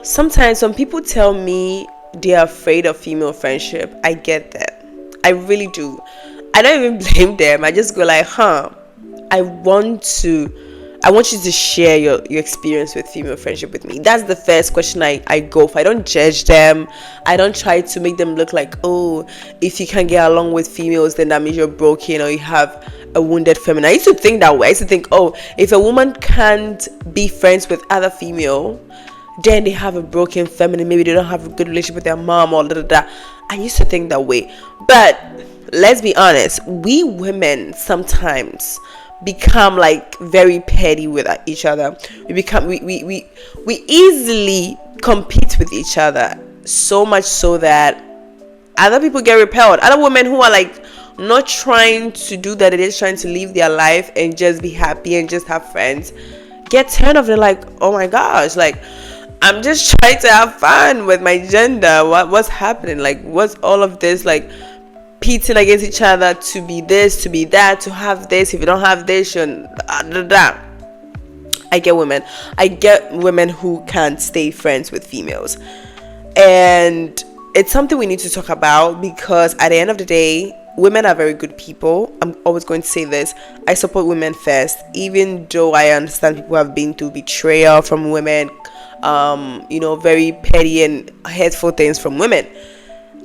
Sometimes when people tell me they're afraid of female friendship, I get that. I really do. I don't even blame them. I just go like, I want you to share your experience with female friendship with me. That's the first question I go for. I don't judge them. I don't try to make them look like, oh, if you can't get along with females, then that means you're broken or you have a wounded feminine. I used to think that way. I used to think, oh, if a woman can't be friends with other female, then they have a broken feminine. Maybe they don't have a good relationship with their mom or da. I used to think that way. But let's be honest, we women sometimes become like very petty with each other. We easily compete with each other, so much so that other people get repelled. Other women who are like not trying to do that, they're just trying to live their life and just be happy and just have friends, get turned off. They're like, oh my gosh, like, I'm just trying to have fun with my gender. What's happening? Like, what's all of this, like, pitting against each other to be this, to be that, to have this? If you don't have this, you're I get women. I get women who can't stay friends with females. And it's something we need to talk about, because at the end of the day, women are very good people. I'm always going to say this. I support women first, even though I understand people have been through betrayal from women, very petty and hurtful things from women.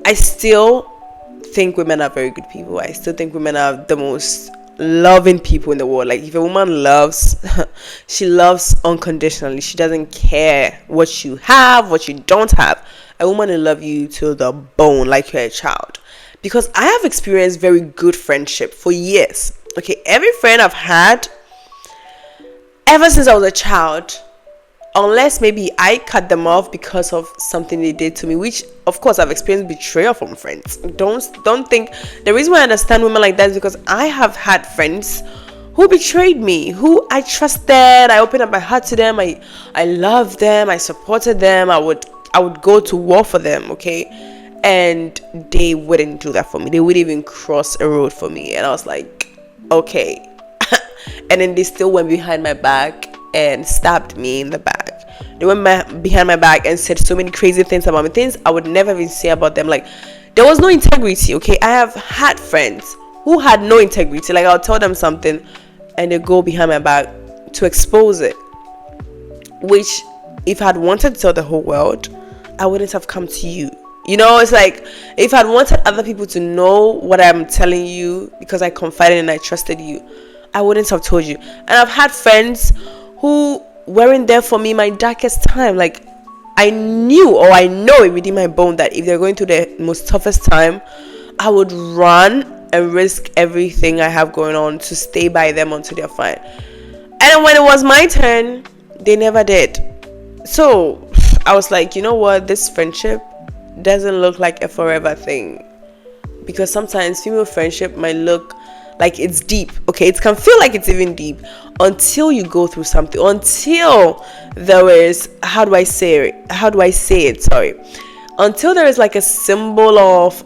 I still think women are very good people. I still think women are the most loving people in the world. Like, if a woman loves, she loves unconditionally. She doesn't care what you have, what you don't have. A woman will love you to the bone, like you're a child. Because I have experienced very good friendship for years. Okay, every friend I've had ever since I was a child, unless maybe I cut them off because of something they did to me, which of course I've experienced betrayal from friends. Don't think the reason why I understand women like that is because I have had friends who betrayed me, who I trusted. I opened up my heart to them. I loved them. I supported them. I would go to war for them. Okay, and they wouldn't do that for me. They wouldn't even cross a road for me, and I was like, okay. And then they still went behind my back and stabbed me in the back. They went behind my back and said so many crazy things about me, things I would never even say about them. Like, there was no integrity. Okay, I have had friends who had no integrity. Like, I'll tell them something and they go behind my back to expose it, which if I'd wanted to tell the whole world, I wouldn't have come to you. It's like, if I'd wanted other people to know what I'm telling you because I confided and I trusted you, I wouldn't have told you. And I've had friends who weren't there for me my darkest time. Like, I know it within my bone that if they're going through the most toughest time, I would run and risk everything I have going on to stay by them until they're fine. And then when it was my turn, they never did. So I was like, you know what, this friendship doesn't look like a forever thing, because sometimes female friendship might look like it's deep. Okay, it can feel like it's even deep until you go through something, until there is, how do I say it, until there is like a symbol of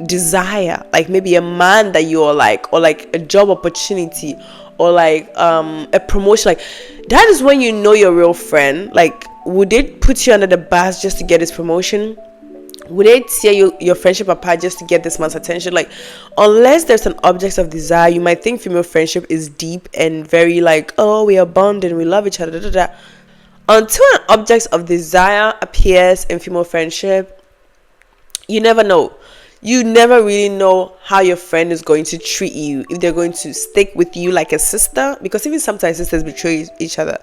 desire, like maybe a man that you're like, or like a job opportunity, or like a promotion. Like, that is when you know your real friend. Like, would they put you under the bus just to get this promotion? Would they tear your friendship apart just to get this man's attention? Like, unless there's an object of desire, you might think female friendship is deep and very like, oh, we are bonded, we love each other, Until an object of desire appears in female friendship, you never know. You never really know how your friend is going to treat you. If they're going to stick with you like a sister, because even sometimes sisters betray each other,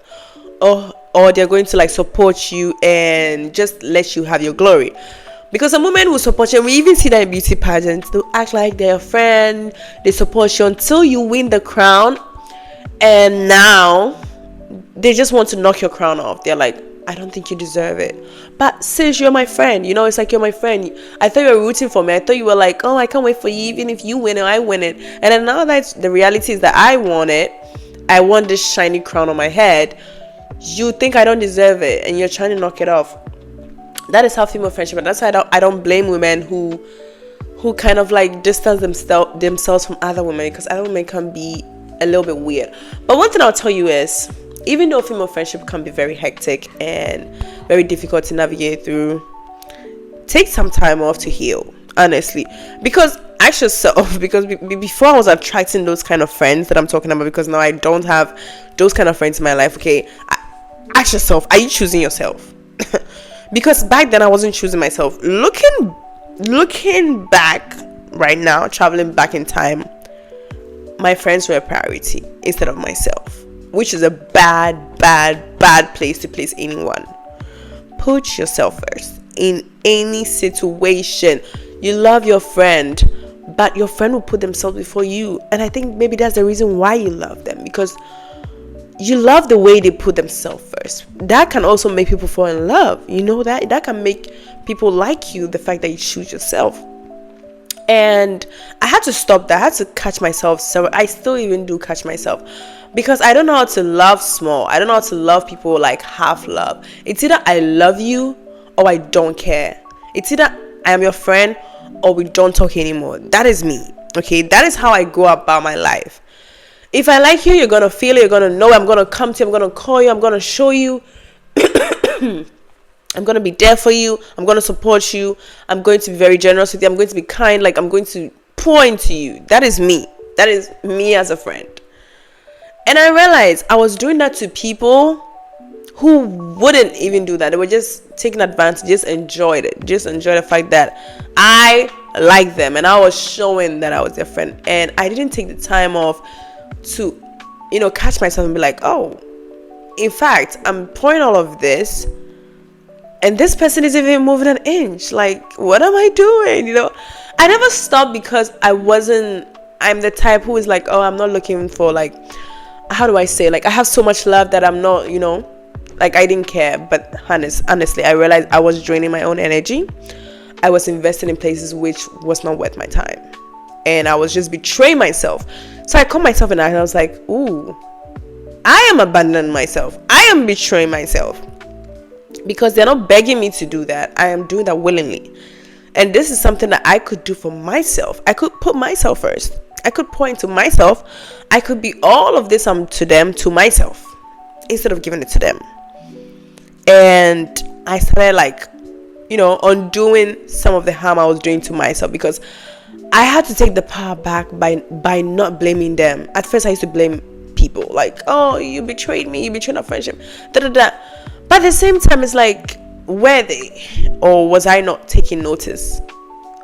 or they're going to like support you and just let you have your glory. Because some women will support you, and we even see that in beauty pageants. They'll act like they're a friend, they support you until you win the crown, and now they just want to knock your crown off. They're like, I don't think you deserve it. But sis, you're my friend. It's like, you're my friend. I thought you were rooting for me. I thought you were like, oh, I can't wait for you, even if you win it, I win it. And then now that the reality is that I want it, I want this shiny crown on my head, you think I don't deserve it, and you're trying to knock it off. That is how female friendship, and that's why I don't blame women who kind of like distance themselves from other women, because other women can be a little bit weird. But one thing I'll tell you is, even though female friendship can be very hectic and very difficult to navigate through, take some time off to heal, honestly. Because ask yourself, because before I was attracting those kind of friends that I'm talking about, because now I don't have those kind of friends in my life, okay, ask yourself, are you choosing yourself? Because back then I wasn't choosing myself. Looking back right now, traveling back in time, my friends were a priority instead of myself, which is a bad place to place anyone. Put yourself first in any situation. You love your friend, but your friend will put themselves before you, and I think maybe that's the reason why you love them, because you love the way they put themselves first. That can also make people fall in love. You know, that can make people like you, the fact that you choose yourself. And I had to stop that. I had to catch myself. So I still even do catch myself, because I don't know how to love small. I don't know how to love people like half love. It's either I love you or I don't care. It's either I am your friend or we don't talk anymore. That is me. Okay, that is how I go about my life. If I like you, you're gonna feel it, you're gonna know. I'm gonna come to you, I'm gonna call you, I'm gonna show you. I'm going to be there for you. I'm going to support you. I'm going to be very generous with you. I'm going to be kind. Like, I'm going to pour into you. That is me. That is me as a friend. And I realized I was doing that to people who wouldn't even do that. They were just taking advantage, just enjoyed it. Just enjoy the fact that I like them. And I was showing that I was their friend. And I didn't take the time off to, catch myself and be like, oh, in fact, I'm pouring all of this, and this person isn't even moving an inch. Like, what am I doing? I never stopped, because I'm the type who is like, oh, I'm not looking for, like, how do I say? Like, I have so much love that I'm not, like, I didn't care. But honestly, I realized I was draining my own energy. I was investing in places which was not worth my time. And I was just betraying myself. So I caught myself and I was like, ooh, I am abandoning myself. I am betraying myself. Because they're not begging me to do that. I am doing that willingly. And this is something that I could do for myself. I could put myself first. I could pour into myself. I could be all of this to them, to myself, instead of giving it to them. And I started undoing some of the harm I was doing to myself, because I had to take the power back by not blaming them. At first I used to blame people, like, oh, you betrayed me, you betrayed our friendship, But at the same time, it's like, were they, or was I not taking notice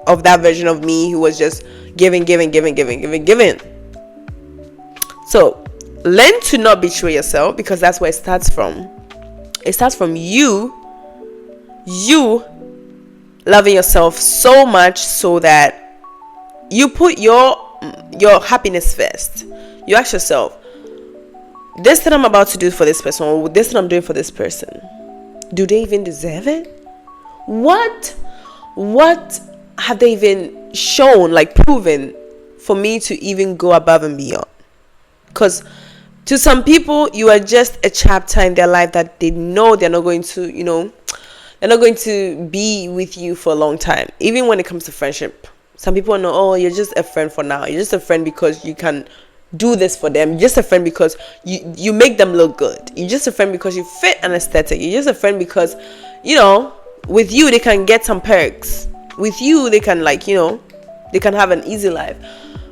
of that version of me who was just giving? So learn to not betray yourself, because that's where it starts from. It starts from you loving yourself so much so that you put your happiness first. You ask yourself, this thing I'm about to do for this person, or this thing I'm doing for this person, do they even deserve it? What have they even shown, like proven, for me to even go above and beyond? Because to some people, you are just a chapter in their life that they know they're not going to, they're not going to be with you for a long time. Even when it comes to friendship, some people know, oh, you're just a friend for now. You're just a friend because you can do this for them. You're just a friend because you make them look good. You're just a friend because you fit an aesthetic. You're just a friend because, with you they can get some perks. With you they can, they can have an easy life.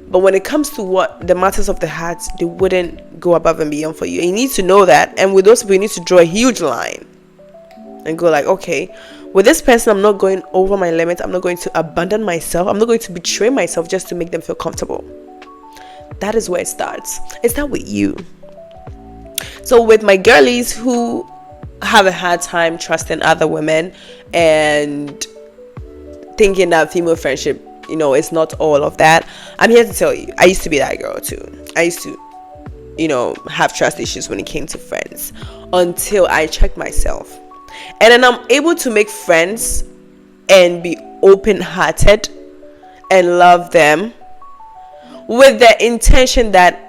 But when it comes to what the matters of the heart, they wouldn't go above and beyond for you. And you need to know that. And with those people, you need to draw a huge line and go like, okay, with this person, I'm not going over my limit. I'm not going to abandon myself. I'm not going to betray myself just to make them feel comfortable. That is where it starts. It starts with you. So with my girlies who have a hard time trusting other women and thinking that female friendship, it's not all of that, I'm here to tell you, I used to be that girl too. I used to, have trust issues when it came to friends, until I checked myself. And then I'm able to make friends and be open-hearted and love them with the intention that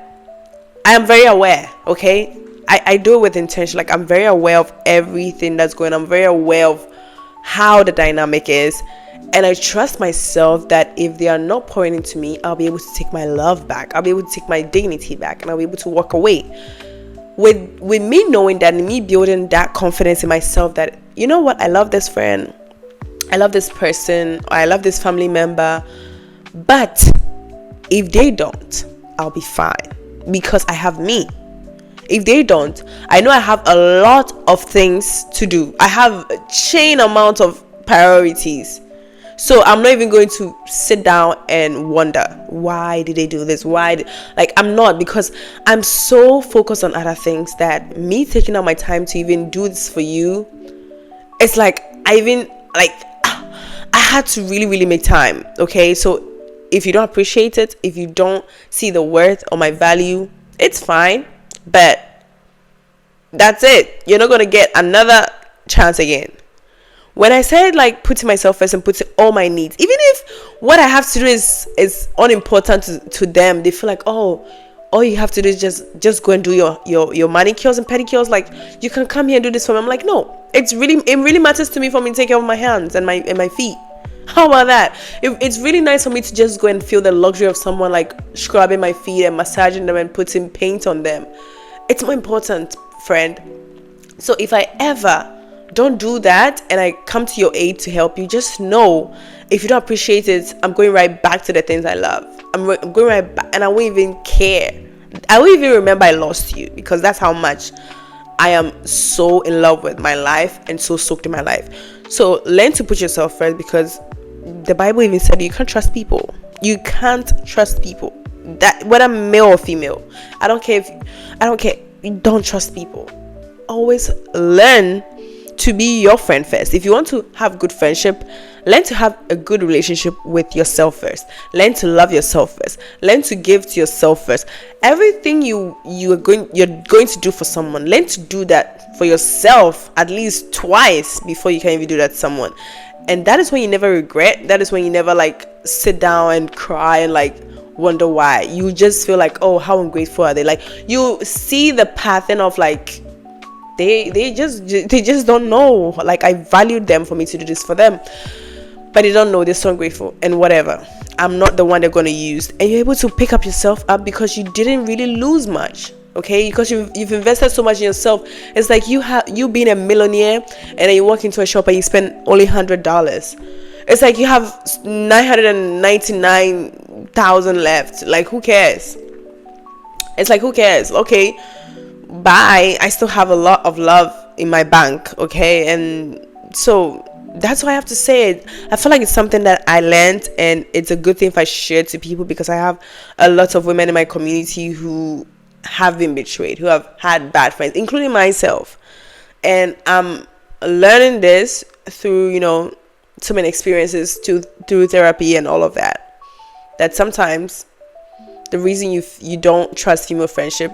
I am very aware, okay? I do it with intention. Like, I'm very aware of everything that's going on. I'm very aware of how the dynamic is. And I trust myself that if they are not pouring into me, I'll be able to take my love back. I'll be able to take my dignity back. And I'll be able to walk away. with me knowing that, and me building that confidence in myself that, you know what, I love this friend, I love this person, or I love this family member, but if they don't, I'll be fine because I have me. If they don't, I know I have a lot of things to do. I have a chain amount of priorities. So I'm not even going to sit down and wonder, why did they do this? I'm not, because I'm so focused on other things that me taking out my time to even do this for you, it's like I had to really, really make time. Okay. So if you don't appreciate it, if you don't see the worth or my value, it's fine. But that's it. You're not going to get another chance again. When I said like putting myself first and putting all my needs, even if what I have to do is unimportant to them, they feel like, oh, all you have to do is just go and do your manicures and pedicures. Like, you can come here and do this for me. I'm like, no, it really matters to me for me to take care of my hands and my feet. How about that? It's really nice for me to just go and feel the luxury of someone like scrubbing my feet and massaging them and putting paint on them. It's more important, friend. So if I ever don't do that and I come to your aid to help you, just know, if you don't appreciate it, I'm going right back to the things I love. I'm going right back, and I won't even care. I won't even remember I lost you, because that's how much I am so in love with my life and so soaked in my life. So learn to put yourself first, because the Bible even said you can't trust people. You can't trust people, that whether male or female. I don't care. You don't trust people. Always learn to be your friend first. If you want to have good friendship, learn to have a good relationship with yourself first. Learn to love yourself first. Learn to give to yourself first. Everything you're going to do for someone, learn to do that for yourself at least twice before you can even do that to someone. And that is when you never regret. That is when you never like sit down and cry and like wonder why. You just feel like, oh, how ungrateful are they? Like, you see the pattern of like, they just don't know. Like, I valued them for me to do this for them, but they don't know. They're so ungrateful and whatever. I'm not the one they're going to use. And you're able to pick up yourself up because you didn't really lose much. Okay, because you've invested so much in yourself. It's like you being a millionaire and then you walk into a shop and you spend only $100. It's like you have 999,000 left. Like, who cares? It's like, who cares? Okay, bye. I still have a lot of love in my bank. Okay, and so that's why I have to say it. I feel like it's something that I learned, and it's a good thing if I share to people, because I have a lot of women in my community who have been betrayed, who have had bad friends, including myself. And I'm learning this through, so many experiences, through therapy and all of that, that sometimes the reason you don't trust female friendship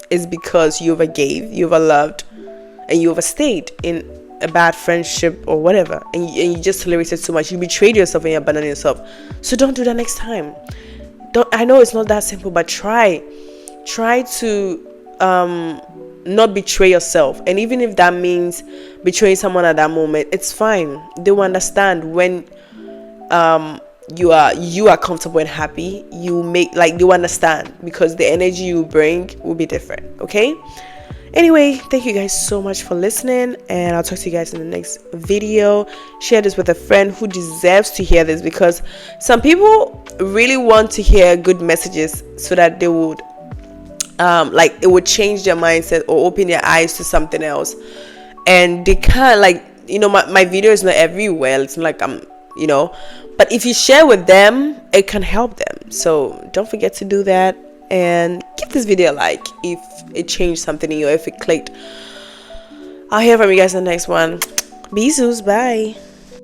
is because you overgave, you overloved, and you overstayed in a bad friendship or whatever, and you just tolerated so much. You betrayed yourself and you abandoned yourself. So don't do that next time. I know it's not that simple, but try to not betray yourself. And even if that means betraying someone at that moment, it's fine. They will understand when you are comfortable and happy. They will understand, because the energy you bring will be different. Okay, anyway, thank you guys so much for listening, and I'll talk to you guys in the next video. Share this with a friend who deserves to hear this, because some people really want to hear good messages so that they would it would change their mindset or open their eyes to something else. And they can't, my video is not everywhere. It's not like but if you share with them, it can help them. So don't forget to do that, and give this video a like if it changed something in you, if it clicked. I'll hear from you guys in the next one. Besos, bye.